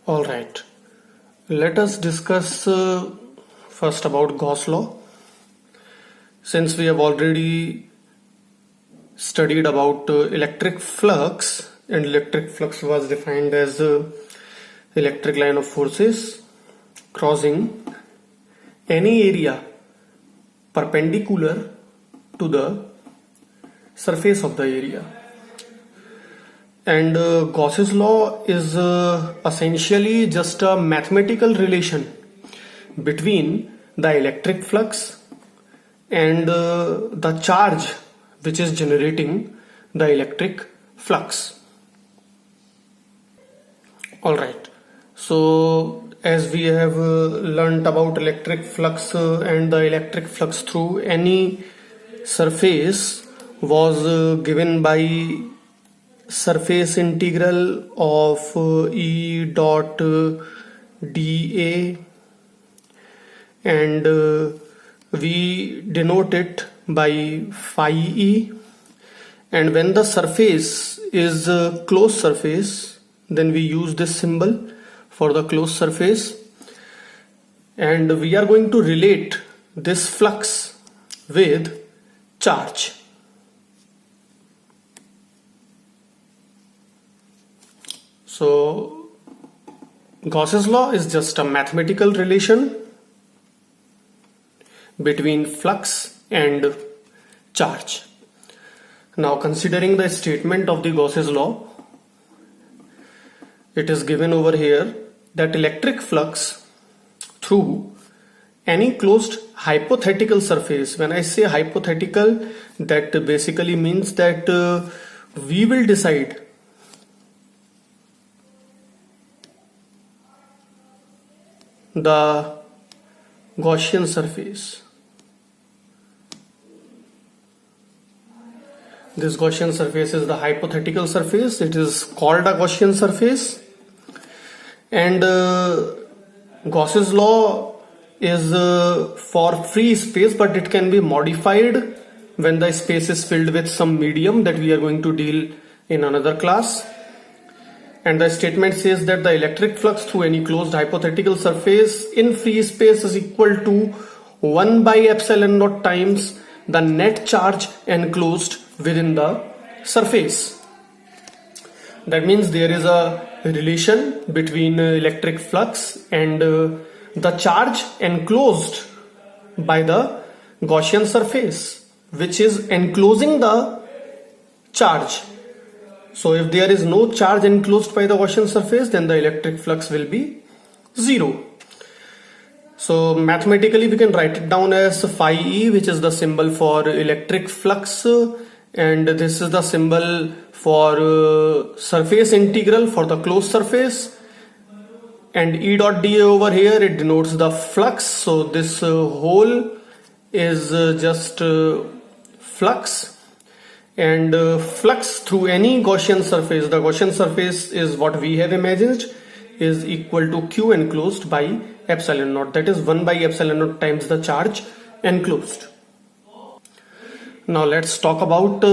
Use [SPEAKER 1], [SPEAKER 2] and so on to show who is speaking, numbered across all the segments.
[SPEAKER 1] All right. Let us discuss first about Gauss law. Since we have already studied about electric flux, and electric flux was defined as electric line of forces crossing any area perpendicular to the surface of the area. And Gauss's law is essentially just a mathematical relation between the electric flux and the charge which is generating the electric flux. Alright, so as we have learnt about electric flux and the electric flux through any surface was given by surface integral of E dot dA, and we denote it by phi E, and when the surface is a closed surface, then we use this symbol for the closed surface, and we are going to relate this flux with charge. So Gauss's law is just a mathematical relation between flux and charge. Now, considering the statement of the Gauss's law, it is given over here that electric flux through any closed hypothetical surface. When I say hypothetical, that basically means that we will decide the Gaussian surface. This Gaussian surface is the hypothetical surface. It is called a Gaussian surface, and Gauss's law is for free space, but it can be modified when the space is filled with some medium that we are going to deal in another class. And the statement says that the electric flux through any closed hypothetical surface in free space is equal to 1 by epsilon naught times the net charge enclosed within the surface. That means there is a relation between electric flux and the charge enclosed by the Gaussian surface, which is enclosing the charge. So if there is no charge enclosed by the Gaussian surface, then the electric flux will be 0. So mathematically we can write it down as phi E, which is the symbol for electric flux, and this is the symbol for surface integral for the closed surface, and E dot dA over here, it denotes the flux. So this whole is just flux, and flux through any Gaussian surface, the Gaussian surface is what we have imagined, is equal to Q enclosed by epsilon naught, that is 1 by epsilon naught times the charge enclosed. Now let's talk about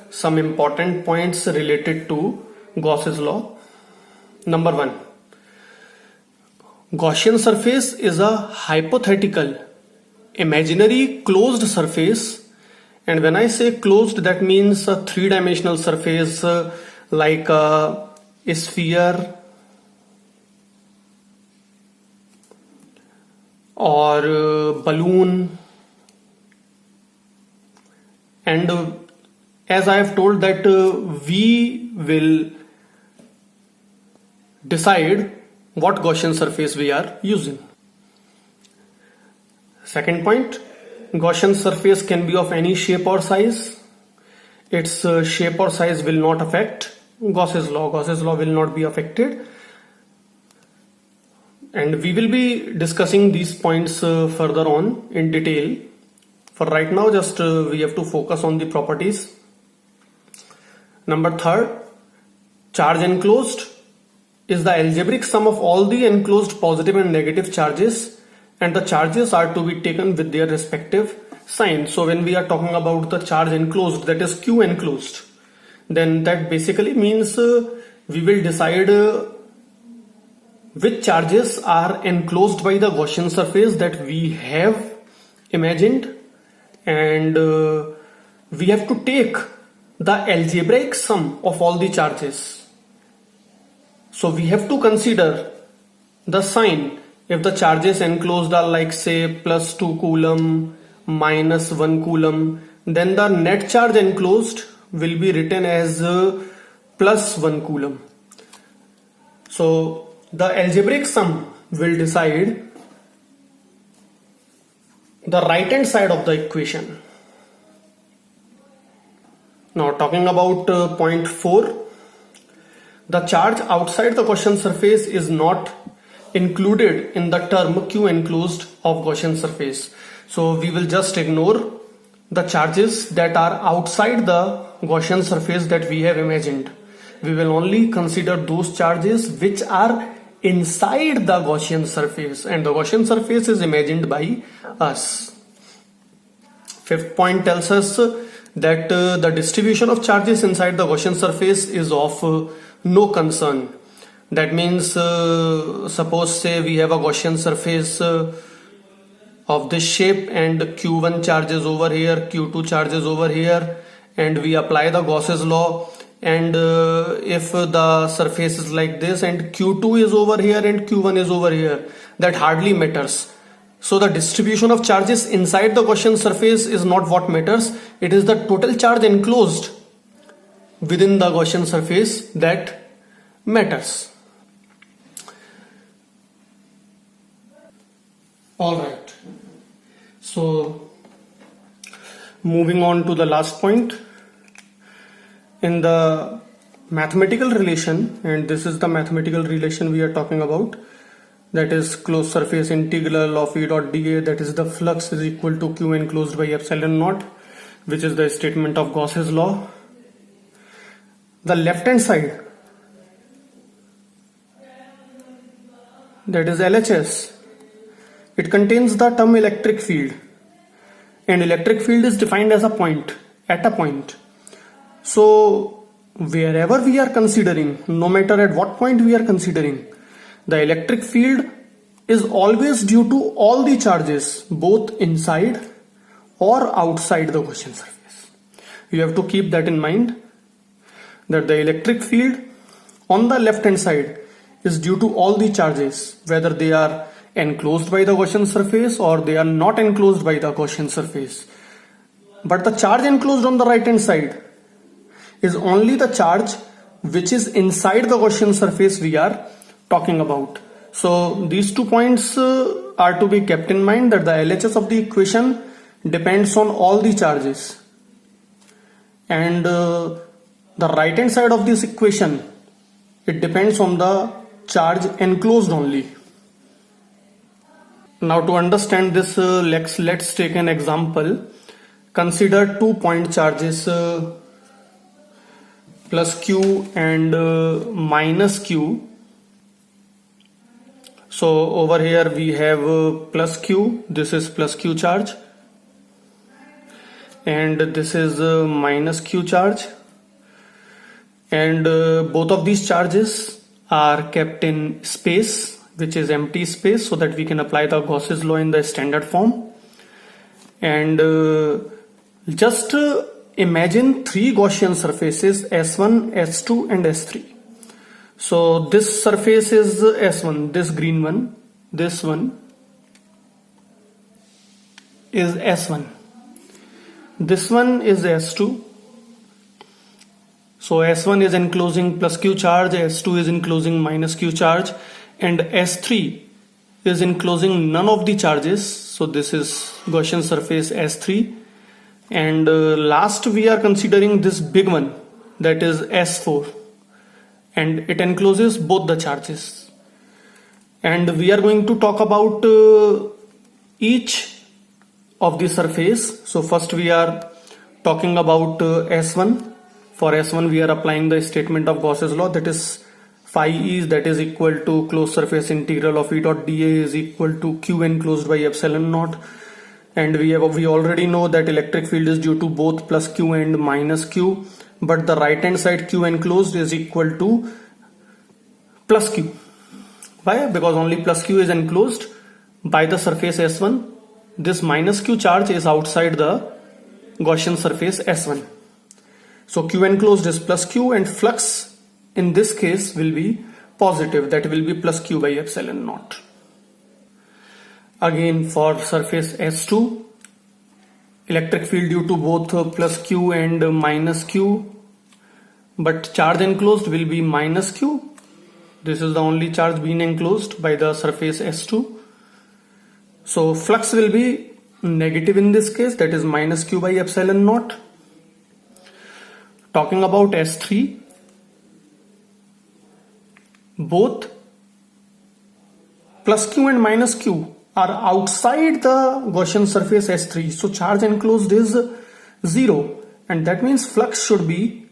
[SPEAKER 1] some important points related to Gauss's law. Number 1, Gaussian surface is a hypothetical imaginary closed surface. And when I say closed, that means a three-dimensional surface like a sphere or a balloon. And as I have told that we will decide what Gaussian surface we are using. Second point, Gaussian surface can be of any shape or size. Its shape or size will not affect Gauss's law. Gauss's law will not be affected. And we will be discussing these points further on in detail. For right now, just we have to focus on the properties. Number 3, charge enclosed is the algebraic sum of all the enclosed positive and negative charges, and the charges are to be taken with their respective sign. So when we are talking about the charge enclosed, that is Q enclosed, then that basically means we will decide which charges are enclosed by the Gaussian surface that we have imagined, and we have to take the algebraic sum of all the charges. So we have to consider the sign. If the charges enclosed are like say plus 2 coulomb, minus 1 coulomb, then the net charge enclosed will be written as plus 1 coulomb. So the algebraic sum will decide the right hand side of the equation. Now talking about point 4, the charge outside the Gaussian surface is not included in the term Q enclosed of Gaussian surface. So we will just ignore the charges that are outside the Gaussian surface that we have imagined. We will only consider those charges which are inside the Gaussian surface, and the Gaussian surface is imagined by us. Fifth point tells us that the distribution of charges inside the Gaussian surface is of no concern. That means suppose say we have a Gaussian surface of this shape, and Q1 charges over here, Q2 charges over here, and we apply the Gauss's law, and if the surface is like this and Q2 is over here and Q1 is over here, that hardly matters. So the distribution of charges inside the Gaussian surface is not what matters. It is the total charge enclosed within the Gaussian surface that matters. Alright. So moving on to the last point. In the mathematical relation, and this is the mathematical relation we are talking about, that is closed surface integral of E dot dA, that is the flux is equal to Q enclosed by epsilon naught, which is the statement of Gauss's law. The left hand side, that is LHS, it contains the term electric field, and electric field is defined as a point, at a point. So wherever we are considering, no matter at what point we are considering, the electric field is always due to all the charges, both inside or outside the Gaussian surface. You have to keep that in mind, that the electric field on the left hand side is due to all the charges, whether they are enclosed by the Gaussian surface or they are not enclosed by the Gaussian surface. But the charge enclosed on the right hand side is only the charge which is inside the Gaussian surface we are talking about. So these 2 points are to be kept in mind, that the LHS of the equation depends on all the charges, and the right hand side of this equation, it depends on the charge enclosed only. Now to understand this, let's take an example. Consider 2 point charges plus Q and minus Q. So over here we have plus Q, this is plus Q charge, and this is minus Q charge, and both of these charges are kept in space, which is empty space, so that we can apply the Gauss's law in the standard form. And just imagine 3 Gaussian surfaces, S1, S2 and S3. So this surface is S1, this green one, this one is S1, this one is S2. So S1 is enclosing plus Q charge, S2 is enclosing minus Q charge, and S3 is enclosing none of the charges. So this is Gaussian surface S3. And last we are considering this big one, that is S4, and it encloses both the charges. And we are going to talk about each of the surface. So first we are talking about S1. For S1 we are applying the statement of Gauss's law, that is phi e, that is equal to closed surface integral of E dot dA is equal to Q enclosed by epsilon naught. And we already know that electric field is due to both plus Q and minus Q, but the right hand side Q enclosed is equal to plus Q. Why? Because only plus q is enclosed by the surface S1. This minus q charge is outside the Gaussian surface S1. So q enclosed is plus q, and flux in this case will be positive, that will be plus q by epsilon naught. Again, for surface S2, electric field due to both plus q and minus q, but charge enclosed will be minus q. This is the only charge being enclosed by the surface S2. So flux will be negative in this case, that is minus q by epsilon naught. Talking about S3, both plus q and minus q are outside the Gaussian surface S3. So charge enclosed is 0, and that means flux should be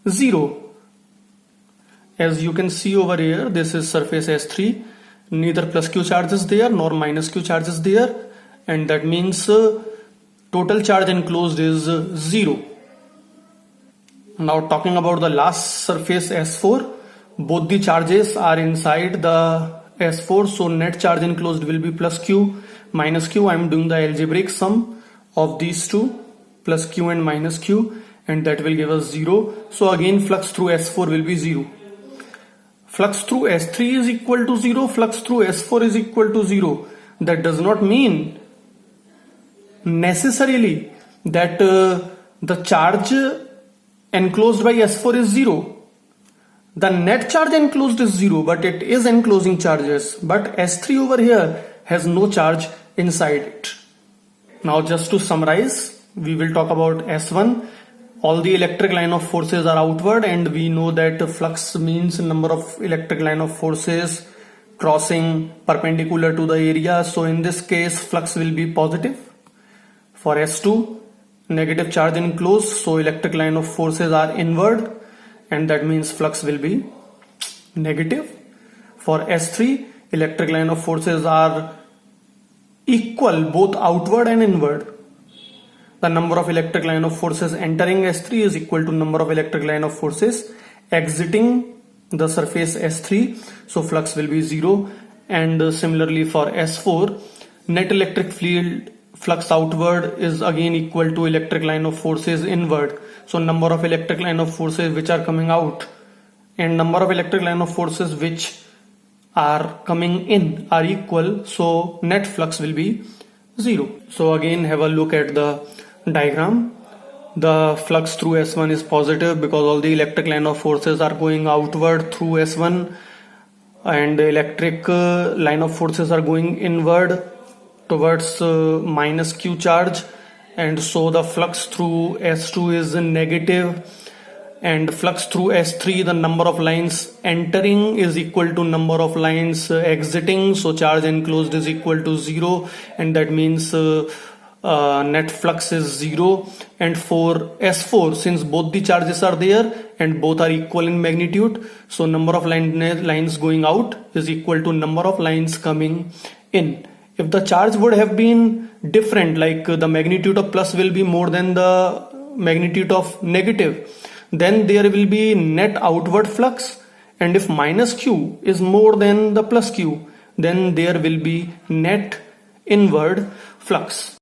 [SPEAKER 1] 0. As you can see over here, this is surface S3. Neither plus q charge is there nor minus q charge is there, and that means total charge enclosed is 0. Now talking about the last surface S4, both the charges are inside the S4, so net charge enclosed will be plus q minus q. I am doing the algebraic sum of these two, plus q and minus q, and that will give us 0. So again flux through S4 will be 0. Flux through S3 is equal to 0, flux through S4 is equal to 0. That does not mean necessarily that the charge enclosed by S4 is 0. The net charge enclosed is 0, but it is enclosing charges. But S3 over here has no charge inside it. Now just to summarize, we will talk about S1. All the electric line of forces are outward, and we know that flux means number of electric line of forces crossing perpendicular to the area. So in this case flux will be positive. For S2, negative charge enclosed, so electric line of forces are inward, and that means flux will be negative. For S3, electric line of forces are equal both outward and inward. The number of electric line of forces entering S3 is equal to number of electric line of forces exiting the surface S3, so flux will be 0. And similarly for S4, net electric field flux outward is again equal to electric line of forces inward. So number of electric line of forces which are coming out and number of electric line of forces which are coming in are equal, so net flux will be 0. So again have a look at the diagram. The flux through S1 is positive because all the electric line of forces are going outward through S1, and the electric line of forces are going inward towards minus q charge, and so the flux through S2 is negative, and flux through S3, the number of lines entering is equal to number of lines exiting, so charge enclosed is equal to 0, and that means net flux is 0. And for S4, since both the charges are there and both are equal in magnitude, so number of lines going out is equal to number of lines coming in. If the charge would have been different, like the magnitude of plus will be more than the magnitude of negative, then there will be net outward flux, and if minus q is more than the plus q, then there will be net inward flux.